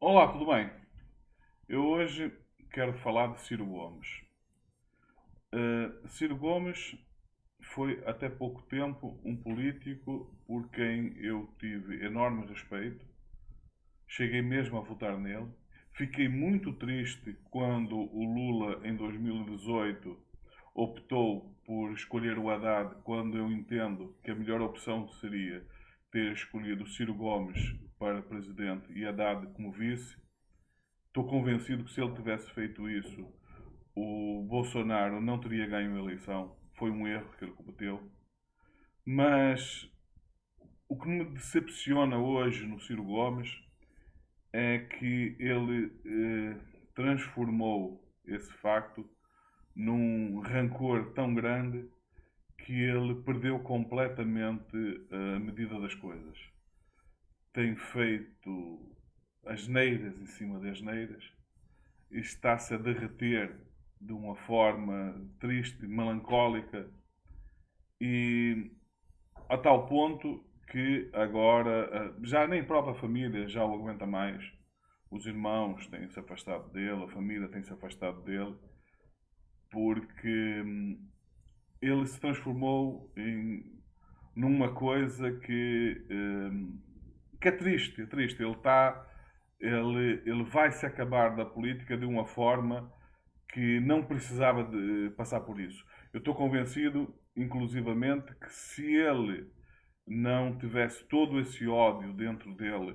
Olá, tudo bem? Eu hoje quero falar de Ciro Gomes. Ciro Gomes foi até pouco tempo um político por quem eu tive enorme respeito. Cheguei mesmo a votar nele. Fiquei muito triste quando o Lula, em 2018, optou por escolher o Haddad, quando eu entendo que a melhor opção seria ter escolhido Ciro Gomes para presidente e Haddad como vice. Estou convencido que se ele tivesse feito isso, o Bolsonaro não teria ganho a eleição. Foi um erro que ele cometeu. Mas o que me decepciona hoje no Ciro Gomes é que ele transformou esse facto num rancor tão grande que ele perdeu completamente a medida das coisas. Tem feito asneiras em cima de asneiras e está-se a derreter de uma forma triste, melancólica e a tal ponto que agora já nem a própria família já o aguenta mais. Os irmãos têm-se afastado dele, a família tem-se afastado dele, porque ele se transformou numa coisa que é triste, é triste. Ele vai se acabar da política de uma forma que não precisava de passar por isso. Eu estou convencido, inclusivamente, que se ele não tivesse todo esse ódio dentro dele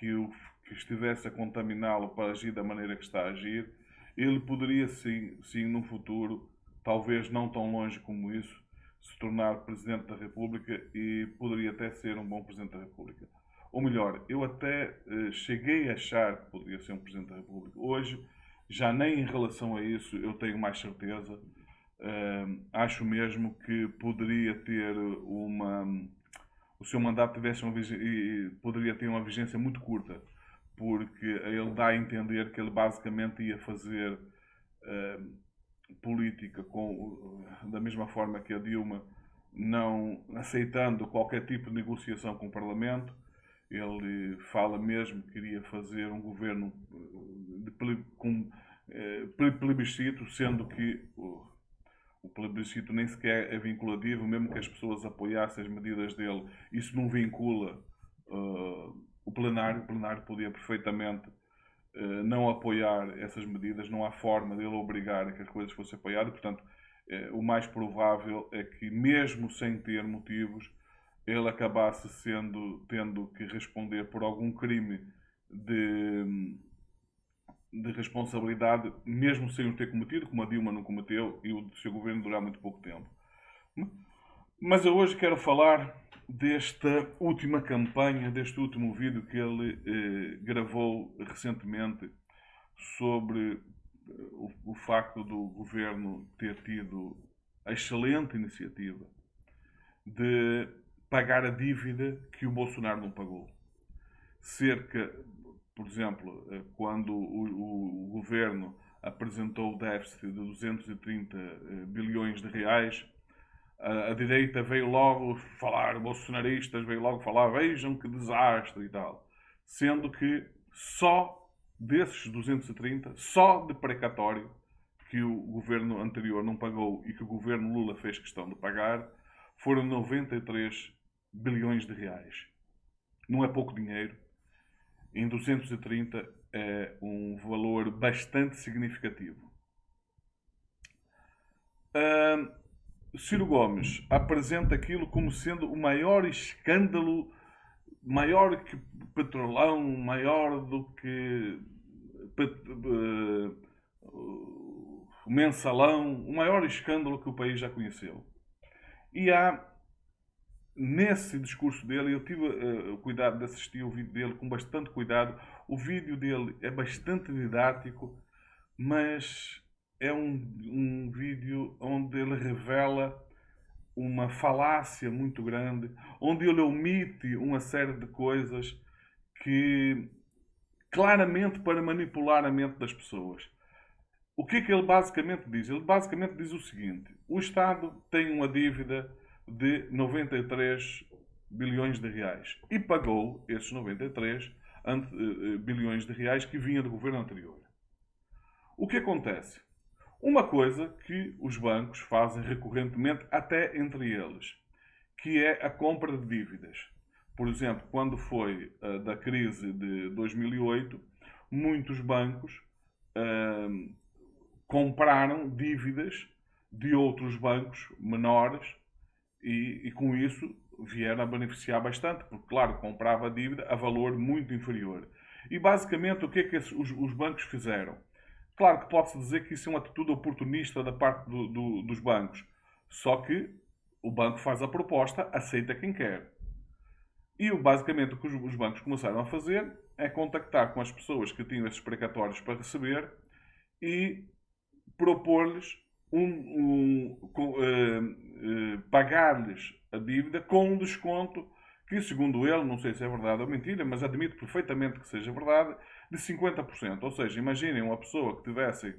que, o, que estivesse a contaminá-lo para agir da maneira que está a agir, ele poderia sim, no futuro, talvez não tão longe como isso, se tornar Presidente da República e poderia até ser um bom Presidente da República. Ou melhor, eu até cheguei a achar que poderia ser um Presidente da República. Hoje, já nem em relação a isso eu tenho mais certeza. Acho mesmo que poderia ter o seu mandato tivesse poderia ter uma vigência muito curta, porque ele dá a entender que ele basicamente ia fazer política da mesma forma que a Dilma, não aceitando qualquer tipo de negociação com o Parlamento. Ele fala mesmo que queria fazer um governo com plebiscito, sendo que o plebiscito nem sequer é vinculativo, mesmo que as pessoas apoiassem as medidas dele, isso não vincula o plenário. O plenário podia perfeitamente não apoiar essas medidas, não há forma dele obrigar a que as coisas fossem apoiadas, portanto, o mais provável é que, mesmo sem ter motivos, ele acabasse tendo que responder por algum crime de responsabilidade, mesmo sem o ter cometido, como a Dilma não cometeu e o seu governo durar muito pouco tempo. Mas eu hoje quero falar desta última campanha, deste último vídeo que ele gravou recentemente sobre o facto do governo ter tido a excelente iniciativa de pagar a dívida que o Bolsonaro não pagou. Cerca, por exemplo, quando o governo apresentou o déficit de 230 bilhões de reais, a direita veio logo falar, bolsonaristas veio logo falar, vejam que desastre e tal. Sendo que só desses 230, só de precatório, que o governo anterior não pagou e que o governo Lula fez questão de pagar, foram 93 bilhões de reais. Não é pouco dinheiro. Em 230 é um valor bastante significativo. Ciro Gomes apresenta aquilo como sendo o maior escândalo, maior que Petrolão, maior do que o Mensalão, o maior escândalo que o país já conheceu. E há, nesse discurso dele, eu tive o cuidado de assistir o vídeo dele com bastante cuidado. O vídeo dele é bastante didático, mas é um vídeo onde ele revela uma falácia muito grande, onde ele omite uma série de coisas que claramente para manipular a mente das pessoas. O que é que ele basicamente diz? Ele basicamente diz o seguinte: o Estado tem uma dívida de 93 bilhões de reais e pagou esses 93 bilhões de reais que vinha do governo anterior. O que acontece? Uma coisa que os bancos fazem recorrentemente, até entre eles, que é a compra de dívidas. Por exemplo, quando foi da crise de 2008, muitos bancos compraram dívidas de outros bancos menores e com isso vieram a beneficiar bastante, porque, claro, comprava a dívida a valor muito inferior. E, basicamente, o que é que os bancos fizeram? Claro que pode-se dizer que isso é uma atitude oportunista da parte dos bancos. Só que o banco faz a proposta, aceita quem quer. E basicamente o que os bancos começaram a fazer é contactar com as pessoas que tinham esses precatórios para receber e propor-lhes pagar-lhes a dívida com um desconto que, segundo ele, não sei se é verdade ou mentira, mas admito perfeitamente que seja verdade, de 50%. Ou seja, imaginem uma pessoa que tivesse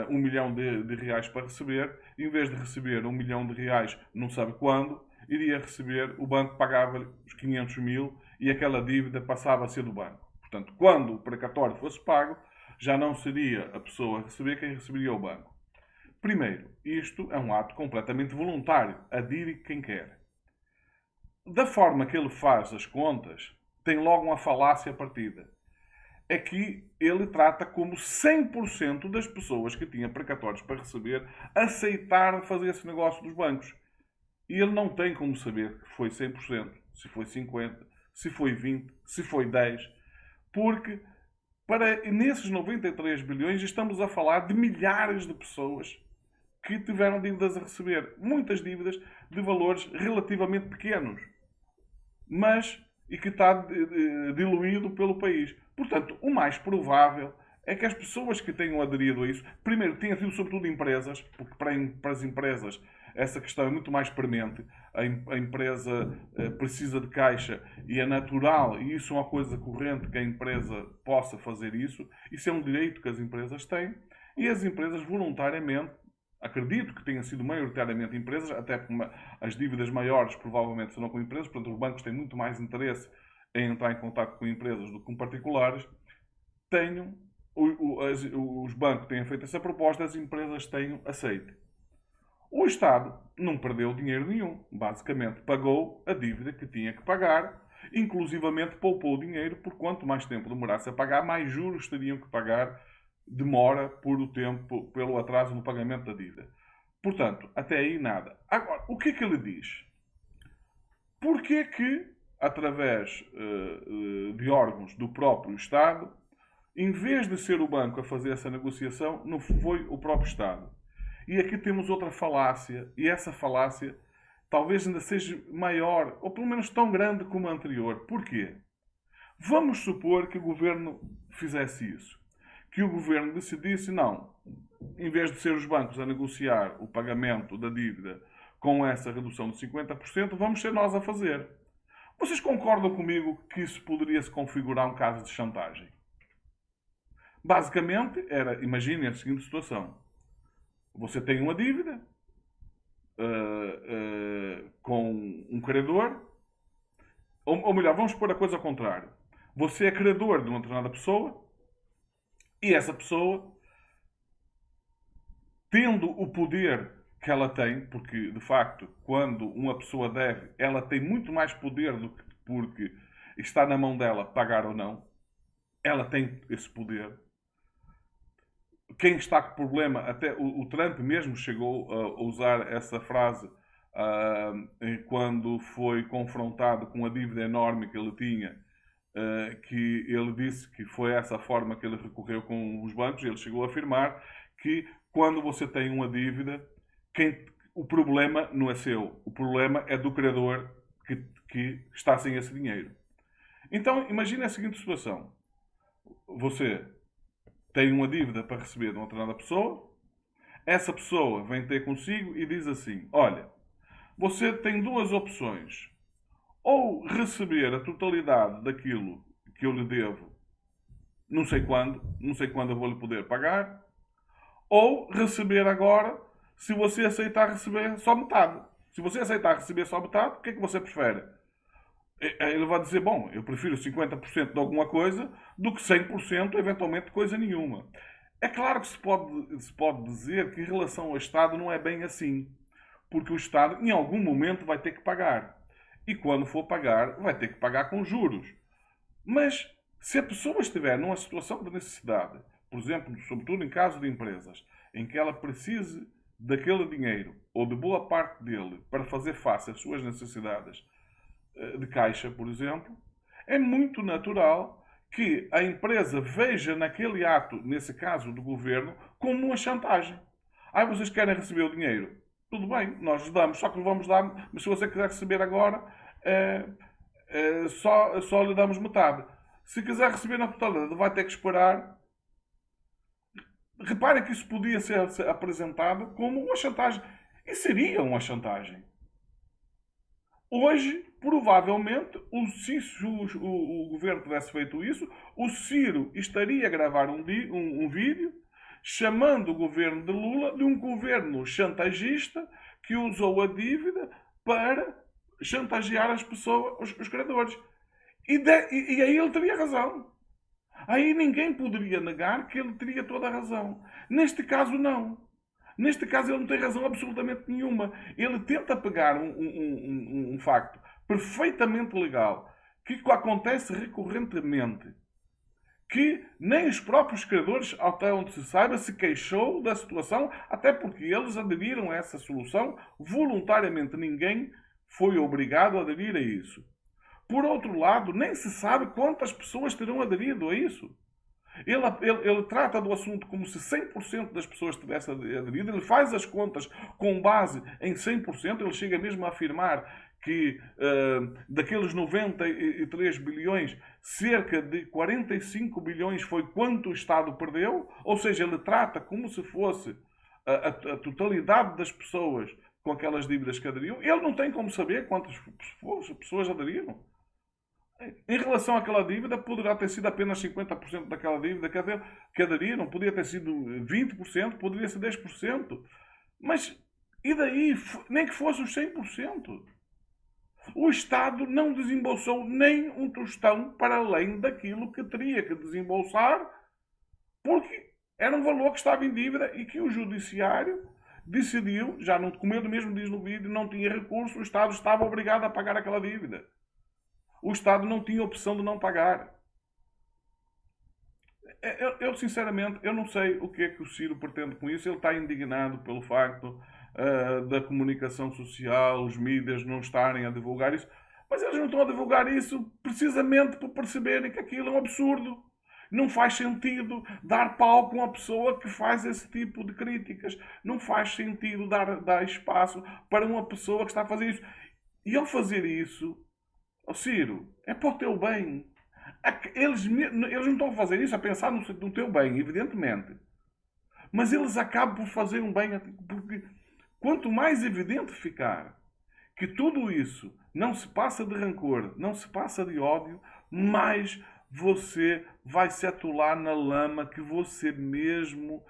1 milhão de reais para receber, em vez de receber 1 milhão de reais não sabe quando, iria receber, o banco pagava-lhe os 500 mil e aquela dívida passava a ser do banco. Portanto, quando o precatório fosse pago, já não seria a pessoa a receber, quem receberia o banco. Primeiro, isto é um ato completamente voluntário, adire quem quer. Da forma que ele faz as contas, tem logo uma falácia partida. É que ele trata como 100% das pessoas que tinham precatórios para receber aceitaram fazer esse negócio dos bancos. E ele não tem como saber que foi 100%, se foi 50%, se foi 20%, se foi 10%, porque nesses 93 bilhões estamos a falar de milhares de pessoas que tiveram dívidas a receber. Muitas dívidas de valores relativamente pequenos. Mas, e que está diluído pelo país. Portanto, o mais provável é que as pessoas que tenham aderido a isso, primeiro, tenham sido sobretudo empresas, porque para as empresas essa questão é muito mais premente. A empresa precisa de caixa e é natural, e isso é uma coisa corrente, que a empresa possa fazer isso. Isso é um direito que as empresas têm. E as empresas voluntariamente, acredito que tenham sido maioritariamente empresas, até porque as dívidas maiores provavelmente serão com empresas, portanto os bancos têm muito mais interesse em entrar em contato com empresas do que com particulares, os bancos tenham feito essa proposta, as empresas tenham aceito. O Estado não perdeu dinheiro nenhum, basicamente pagou a dívida que tinha que pagar, inclusivamente poupou dinheiro, porque quanto mais tempo demorasse a pagar, mais juros teriam que pagar, demora por o tempo, pelo atraso no pagamento da dívida. Portanto, até aí nada. Agora, o que é que ele diz? Porquê que, através de órgãos do próprio Estado, em vez de ser o banco a fazer essa negociação, não foi o próprio Estado? E aqui temos outra falácia, e essa falácia talvez ainda seja maior, ou pelo menos tão grande como a anterior. Porquê? Vamos supor que o governo fizesse isso. Que o governo decidisse, não, em vez de ser os bancos a negociar o pagamento da dívida com essa redução de 50%, vamos ser nós a fazer. Vocês concordam comigo que isso poderia se configurar um caso de chantagem? Basicamente, imaginem a seguinte situação. Você tem uma dívida com um credor, ou melhor, vamos pôr a coisa ao contrário. Você é credor de uma determinada pessoa e essa pessoa, tendo o poder que ela tem, porque de facto, quando uma pessoa deve, ela tem muito mais poder do que porque está na mão dela pagar ou não. Ela tem esse poder. Quem está com problema, até o Trump mesmo chegou a usar essa frase quando foi confrontado com a dívida enorme que ele tinha, que ele disse que foi essa forma que ele recorreu com os bancos. Ele chegou a afirmar que quando você tem uma dívida, o problema não é seu, o problema é do credor que está sem esse dinheiro. Então, imagine a seguinte situação. Você tem uma dívida para receber de uma determinada pessoa, essa pessoa vem ter consigo e diz assim: olha, você tem duas opções. Ou receber a totalidade daquilo que eu lhe devo, não sei quando eu vou lhe poder pagar, ou receber agora, se você aceitar receber só metade. Se você aceitar receber só metade, o que é que você prefere? Ele vai dizer, bom, eu prefiro 50% de alguma coisa do que 100% eventualmente de coisa nenhuma. É claro que se pode dizer que em relação ao Estado não é bem assim. Porque o Estado, em algum momento, vai ter que pagar. E quando for pagar, vai ter que pagar com juros. Mas se a pessoa estiver numa situação de necessidade, por exemplo, sobretudo em caso de empresas, em que ela precise daquele dinheiro ou de boa parte dele para fazer face às suas necessidades de caixa, por exemplo, é muito natural que a empresa veja naquele ato, nesse caso do governo, como uma chantagem. Vocês querem receber o dinheiro? Tudo bem, nós damos, só que lhe vamos dar, mas se você quiser receber agora, só lhe damos metade. Se quiser receber na totalidade, vai ter que esperar. Reparem que isso podia ser apresentado como uma chantagem. E seria uma chantagem. Hoje, provavelmente, se o governo tivesse feito isso, o Ciro estaria a gravar um vídeo chamando o governo de Lula de um governo chantagista que usou a dívida para chantagear as pessoas, os credores. E aí ele teria razão. Aí ninguém poderia negar que ele teria toda a razão. Neste caso, não. Neste caso, ele não tem razão absolutamente nenhuma. Ele tenta pegar um facto perfeitamente legal, que acontece recorrentemente, que nem os próprios credores, até onde se saiba, se queixou da situação, até porque eles aderiram a essa solução voluntariamente. Ninguém foi obrigado a aderir a isso. Por outro lado, nem se sabe quantas pessoas terão aderido a isso. Ele trata do assunto como se 100% das pessoas tivessem aderido. Ele faz as contas com base em 100%. Ele chega mesmo a afirmar que daqueles 93 bilhões, cerca de 45 bilhões foi quanto o Estado perdeu. Ou seja, ele trata como se fosse a totalidade das pessoas com aquelas dívidas que aderiam. Ele não tem como saber quantas pessoas aderiram. Em relação àquela dívida, poderá ter sido apenas 50% daquela dívida que aderiram, podia ter sido 20%, poderia ser 10%. Mas, e daí? Nem que fosse os 100%. O Estado não desembolsou nem um tostão para além daquilo que teria que desembolsar, porque era um valor que estava em dívida e que o Judiciário decidiu, já não, como ele mesmo diz no vídeo, não tinha recurso, o Estado estava obrigado a pagar aquela dívida. O Estado não tinha opção de não pagar. Eu sinceramente, eu não sei o que é que o Ciro pretende com isso. Ele está indignado pelo facto da comunicação social, os mídias não estarem a divulgar isso. Mas eles não estão a divulgar isso precisamente por perceberem que aquilo é um absurdo. Não faz sentido dar palco a uma pessoa que faz esse tipo de críticas. Não faz sentido dar espaço para uma pessoa que está a fazer isso. E ao fazer isso, Ciro, é para o teu bem. Eles não estão a fazer isso a pensar no teu bem, evidentemente. Mas eles acabam por fazer um bem, porque quanto mais evidente ficar que tudo isso não se passa de rancor, não se passa de ódio, mais você vai se atolar na lama que você mesmo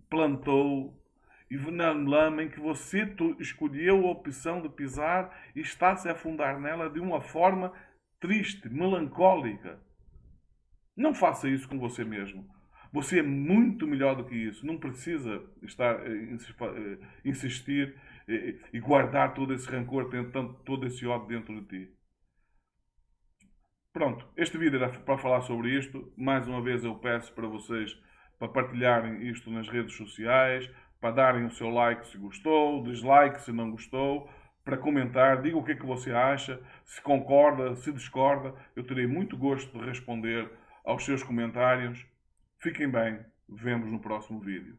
plantou e na lama em que você escolheu a opção de pisar e está-se a afundar nela de uma forma triste, melancólica. Não faça isso com você mesmo. Você é muito melhor do que isso. Não precisa insistir e guardar todo esse rancor, todo esse ódio dentro de ti. Pronto, este vídeo era para falar sobre isto. Mais uma vez eu peço para vocês para partilharem isto nas redes sociais, para darem o seu like se gostou, dislike se não gostou, para comentar, diga o que é que você acha, se concorda, se discorda. Eu terei muito gosto de responder aos seus comentários. Fiquem bem, vemos no próximo vídeo.